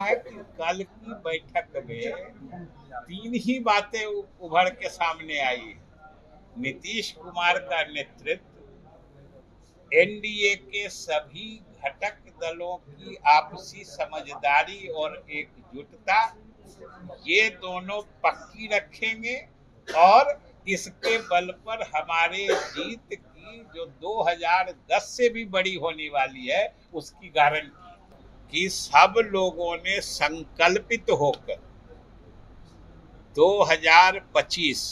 है कि कल की बैठक में तीन ही बातें उभर के सामने आई है। नीतीश कुमार का नेतृत्व, एनडीए के सभी घटक दलों की आपसी समझदारी और एकजुटता, ये दोनों पक्की रखेंगे और इसके बल पर हमारे जीत की जो 2010 से भी बड़ी होने वाली है उसकी गारंटी कि सब लोगों ने संकल्पित होकर 2025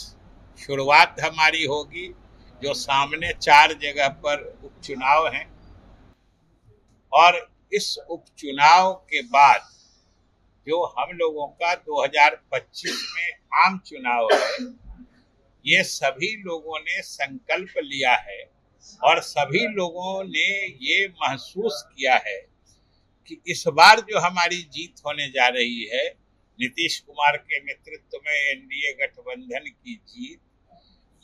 शुरुआत हमारी होगी। जो सामने 4 जगह पर उपचुनाव हैं और इस उपचुनाव के बाद जो हम लोगों का 2025 में आम चुनाव है, ये सभी लोगों ने संकल्प लिया है और सभी लोगों ने ये महसूस किया है कि इस बार जो हमारी जीत होने जा रही है, नीतीश कुमार के नेतृत्व में एनडीए गठबंधन की जीत,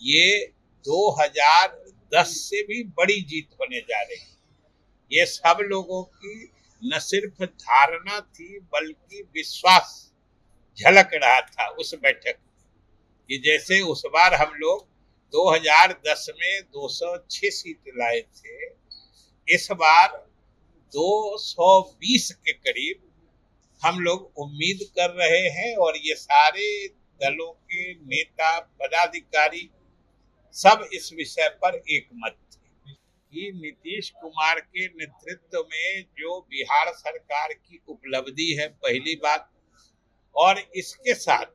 ये 2010 से भी बड़ी जीत होने जा रही है। ये सब लोगों की न सिर्फ धारणा थी बल्कि विश्वास झलक रहा था उस बैठक कि जैसे उस बार हम लोग 2010 में 206 सीट लाए थे, इस बार 220 के करीब हम लोग उम्मीद कर रहे हैं। और ये सारे दलों के नेता पदाधिकारी सब इस विषय पर एकमत थे कि नीतीश कुमार के नेतृत्व में जो बिहार सरकार की उपलब्धि है, पहली बात, और इसके साथ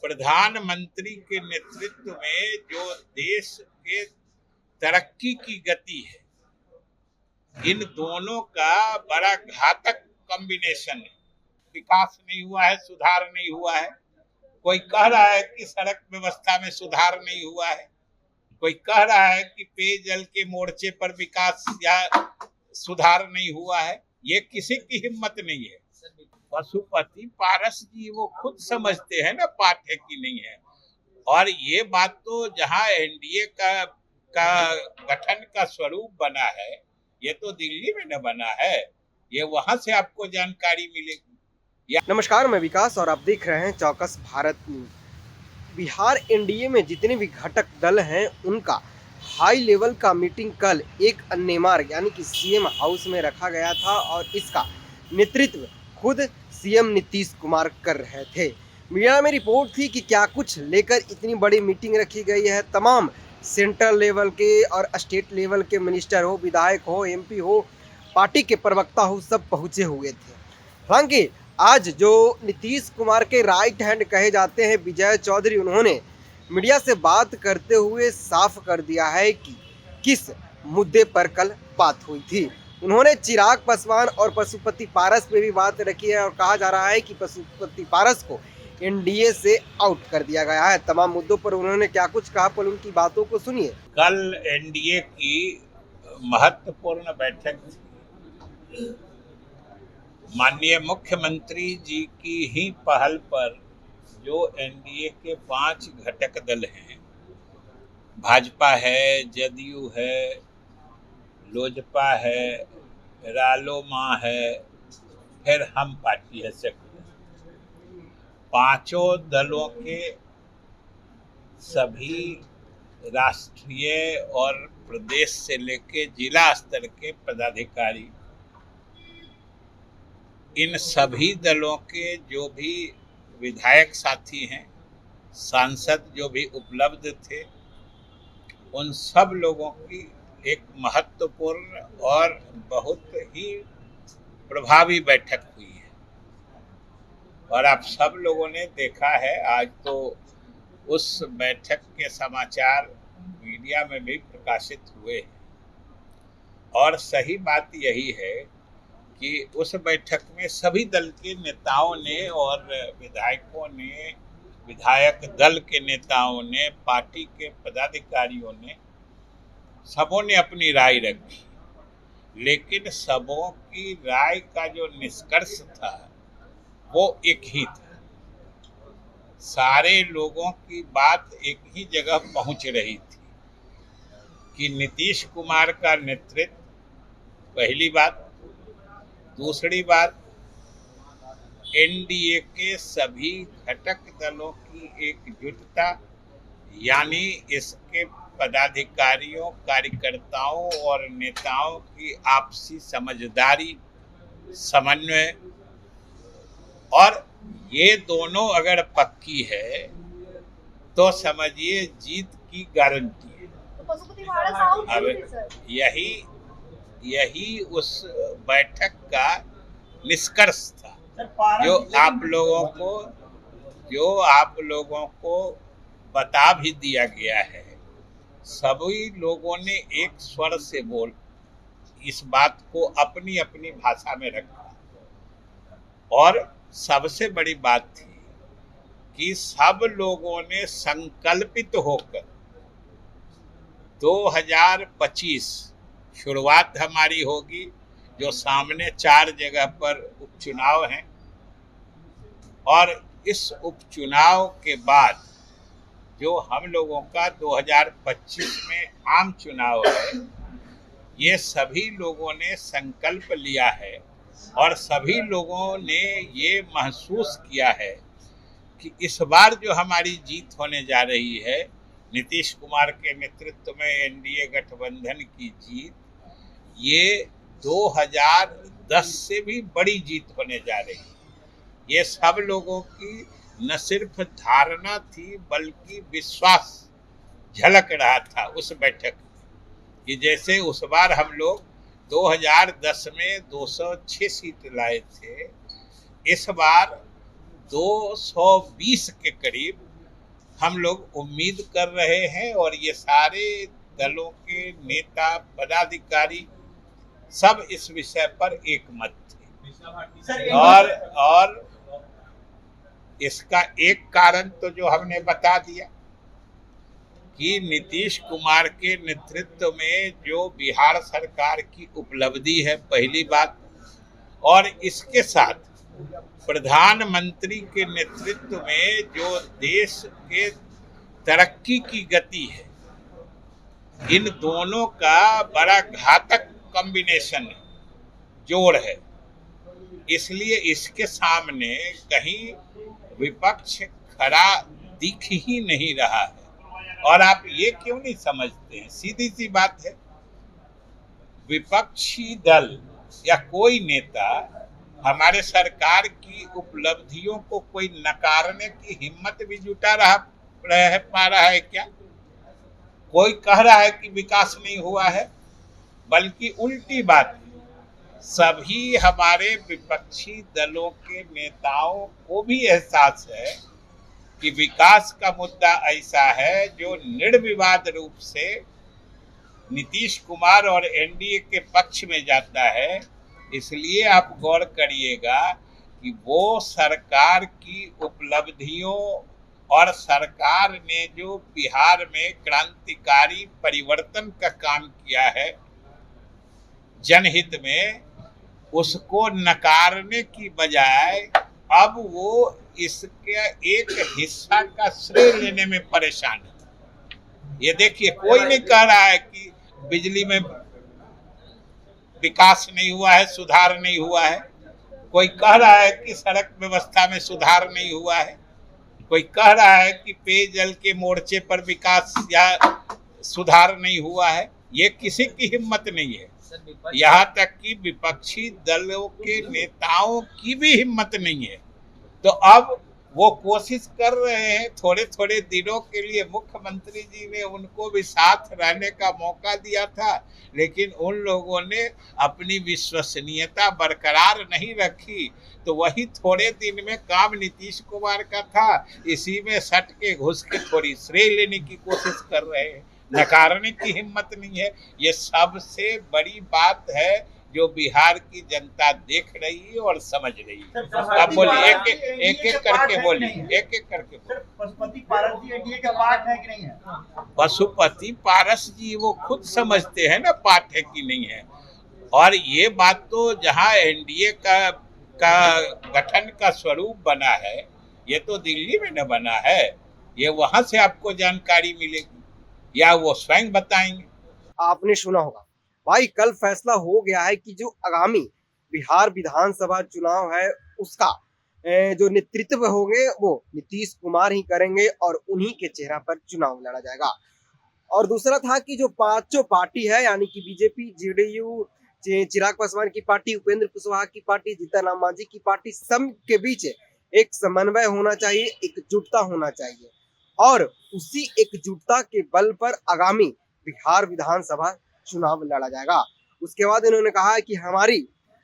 प्रधानमंत्री के नेतृत्व में जो देश के तरक्की की गति है, इन दोनों का बड़ा घातक कॉम्बिनेशन है। विकास नहीं हुआ है, सुधार नहीं हुआ है। कोई कह रहा है कि सड़क व्यवस्था में सुधार नहीं हुआ है, कोई कह रहा है कि पेयजल के मोर्चे पर विकास या सुधार नहीं हुआ है। ये किसी की हिम्मत नहीं है। पशुपति पारस जी वो खुद समझते हैं ना पाठ है कि नहीं है। और ये बात तो जहां एनडीए का गठन का स्वरूप बना है, ये तो दिल्ली में न बना है, ये वहां से आपको जानकारी मिलेगी। नमस्कार, मैं विकास और आप देख रहे हैं चौकस भारत न्यूज। बिहार एनडीए में जितने भी घटक दल हैं उनका हाई लेवल का मीटिंग कल एक अन्य मार्ग यानी कि सीएम हाउस में रखा गया था और इसका नेतृत्व खुद सीएम नीतीश कुमार कर रहे थे। मीडिया में रिपोर्ट थी कि क्या कुछ लेकर इतनी बड़ी मीटिंग रखी गई है। तमाम सेंट्रल लेवल के और स्टेट लेवल के मिनिस्टर हो, विधायक हो, एमपी हो, पार्टी के प्रवक्ता हो, सब पहुंचे हुए थे। हालांकि आज जो नीतीश कुमार के राइट हैंड कहे जाते हैं विजय चौधरी, उन्होंने मीडिया से बात करते हुए साफ कर दिया है कि किस मुद्दे पर कल बात हुई थी। उन्होंने चिराग पासवान और पशुपति पारस पे भी बात रखी है और कहा जा रहा है कि पशुपति पारस को एनडीए से आउट कर दिया गया है। तमाम मुद्दों पर उन्होंने क्या कुछ कहा, पर उनकी बातों को सुनिए। कल एनडीए की महत्वपूर्ण बैठक थी। माननीय मुख्यमंत्री जी की ही पहल पर जो एनडीए के 5 घटक दल हैं, भाजपा है, जदयू है, लोजपा है, रालोमा है, फिर हम पार्टी है सेक्युलर, पांचों दलों के सभी राष्ट्रीय और प्रदेश से लेके जिला स्तर के पदाधिकारी, इन सभी दलों के जो भी विधायक साथी हैं, सांसद जो भी उपलब्ध थे, उन सब लोगों की एक महत्वपूर्ण और बहुत ही प्रभावी बैठक हुई है। और आप सब लोगों ने देखा है, आज तो उस बैठक के समाचार मीडिया में भी प्रकाशित हुए हैं। और सही बात यही है कि उस बैठक में सभी दल के नेताओं ने और विधायकों ने, विधायक दल के नेताओं ने, पार्टी के पदाधिकारियों ने, सबों ने अपनी राय रखी। लेकिन सबों की राय का जो निष्कर्ष था वो एक ही था। सारे लोगों की बात एक ही जगह पहुंच रही थी कि नीतीश कुमार का नेतृत्व, पहली बात। दूसरी बात, एनडीए के सभी घटक दलों की एकजुटता, यानी इसके पदाधिकारियों, कार्यकर्ताओं और नेताओं की आपसी समझदारी, समन्वय, और ये दोनों अगर पक्की है तो समझिए जीत की गारंटी है। अब यही यही उस बैठक का निष्कर्ष था जो आप लोगों को बता भी दिया गया है। सभी लोगों ने एक स्वर से बोल इस बात को अपनी अपनी भाषा में रखा, और सबसे बड़ी बात थी कि सब लोगों ने संकल्पित होकर 2025 शुरुआत हमारी होगी, जो सामने 4 जगह पर उपचुनाव हैं, और इस उपचुनाव के बाद जो हम लोगों का 2025 में आम चुनाव है, ये सभी लोगों ने संकल्प लिया है और सभी लोगों ने ये महसूस किया है कि इस बार जो हमारी जीत होने जा रही है, नीतीश कुमार के नेतृत्व में एनडीए गठबंधन की जीत, ये 2010 से भी बड़ी जीत होने जा रही है। ये सब लोगों की न सिर्फ धारणा थी बल्कि विश्वास झलक रहा था उस बैठक कि जैसे उस बार हम लोग 2010 में 206 सीट लाए थे, इस बार 220 के करीब हम लोग उम्मीद कर रहे हैं, और ये सारे दलों के नेता, पदाधिकारी सब इस विषय पर एकमत थे। और इसका एक कारण तो जो हमने बता दिया कि नीतीश कुमार के नेतृत्व में जो बिहार सरकार की उपलब्धि है, पहली बात, और इसके साथ प्रधानमंत्री के नेतृत्व में जो देश के तरक्की की गति है, इन दोनों का बड़ा घातक कॉम्बिनेशन है, जोड़ है। इसलिए इसके सामने कहीं विपक्ष खड़ा दिख ही नहीं रहा है। और आप ये क्यों नहीं समझते हैं? सीधी सी बात है, विपक्षी दल या कोई नेता हमारे सरकार की उपलब्धियों को कोई नकारने की हिम्मत भी जुटा पा रहा है क्या? कोई कह रहा है कि विकास नहीं हुआ है, बल्कि उल्टी बात, सभी हमारे विपक्षी दलों के नेताओं को भी एहसास है कि विकास का मुद्दा ऐसा है जो निर्विवाद रूप से नीतीश कुमार और एनडीए के पक्ष में जाता है। इसलिए आप गौर करिएगा कि वो सरकार की उपलब्धियों और सरकार ने जो बिहार में क्रांतिकारी परिवर्तन का काम किया है जनहित में, उसको नकारने की बजाय अब वो इसके एक हिस्सा का श्रेय लेने में परेशान है। ये देखिए, कोई नहीं कह रहा है कि बिजली में विकास नहीं हुआ है, सुधार नहीं हुआ है। कोई कह रहा है कि सड़क व्यवस्था में सुधार नहीं हुआ है। कोई कह रहा है कि पेयजल के मोर्चे पर विकास या सुधार नहीं हुआ है। ये किसी की हिम्मत नहीं है। यहाँ तक कि विपक्षी दलों के नेताओं की भी हिम्मत नहीं है। तो अब वो कोशिश कर रहे हैं, थोड़े थोड़े दिनों के लिए मुख्यमंत्री जी ने उनको भी साथ रहने का मौका दिया था, लेकिन उन लोगों ने अपनी विश्वसनीयता बरकरार नहीं रखी। तो वही थोड़े दिन में काम नीतीश कुमार का था, इसी में सट के घुस के थोड़ी श्रेय लेने की कोशिश कर रहे हैं। नकारने की हिम्मत नहीं है। ये सबसे बड़ी बात है जो बिहार की जनता देख रही है और समझ रही है। अब बोलिए, एक एक करके बोलिए, एक एक करके बोलिए। पशुपति पारस जी एनडीए का पार्ट है कि नहीं है? पशुपति पारस जी वो खुद समझते हैं ना पार्ट है कि नहीं है। और ये बात तो जहाँ एनडीए का गठन का स्वरूप बना है, ये तो दिल्ली में न बना है। ये वहां से आपको जानकारी मिलेगी या वो स्वयं बताएंगे। आपने सुना होगा भाई, कल फैसला हो गया है कि जो आगामी बिहार विधानसभा चुनाव है उसका जो नेतृत्व होंगे वो नीतीश कुमार ही करेंगे और उन्हीं के चेहरा पर चुनाव लड़ा जाएगा। और दूसरा था कि जो पांचों पार्टी है यानी कि बीजेपी, जेडीयू, चिराग पासवान की पार्टी, उपेंद्र कुशवाहा की पार्टी, जीतन राम मांझी की पार्टी, सब के बीच एक समन्वय होना चाहिए, एकजुटता होना चाहिए और उसी एकजुटता के बल पर आगामी बिहार विधानसभा चुनाव लड़ा जाएगा। उसके बाद इन्होंने कहा है कि हमारी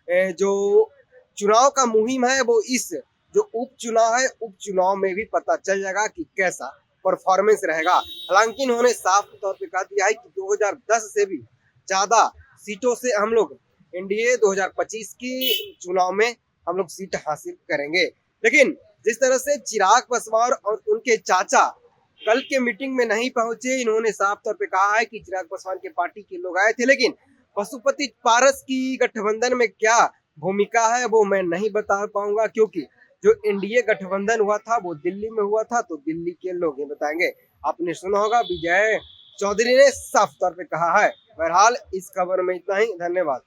जो चुनाव का मुहिम है वो इस जो उपचुनाव है, उपचुनाव में भी पता चल जाएगा कि कैसा परफॉर्मेंस रहेगा। हालांकि इन्होंने साफ तौर पे कहा दिया है कि 2010 से भी ज्यादा सीटों से हम लोग एनडीए 2025 की चुनाव में हम लोग सीट हासिल करेंगे। लेकिन जिस तरह से चिराग पासवान और उनके चाचा कल के मीटिंग में नहीं पहुंचे, इन्होंने साफ तौर पे कहा है कि चिराग पासवान के पार्टी के लोग आए थे, लेकिन पशुपति पारस की गठबंधन में क्या भूमिका है वो मैं नहीं बता पाऊंगा, क्योंकि जो एनडीए गठबंधन हुआ था वो दिल्ली में हुआ था, तो दिल्ली के लोग ही बताएंगे। आपने सुना होगा विजय चौधरी ने साफ तौर पे कहा है। बहरहाल इस खबर में इतना ही, धन्यवाद।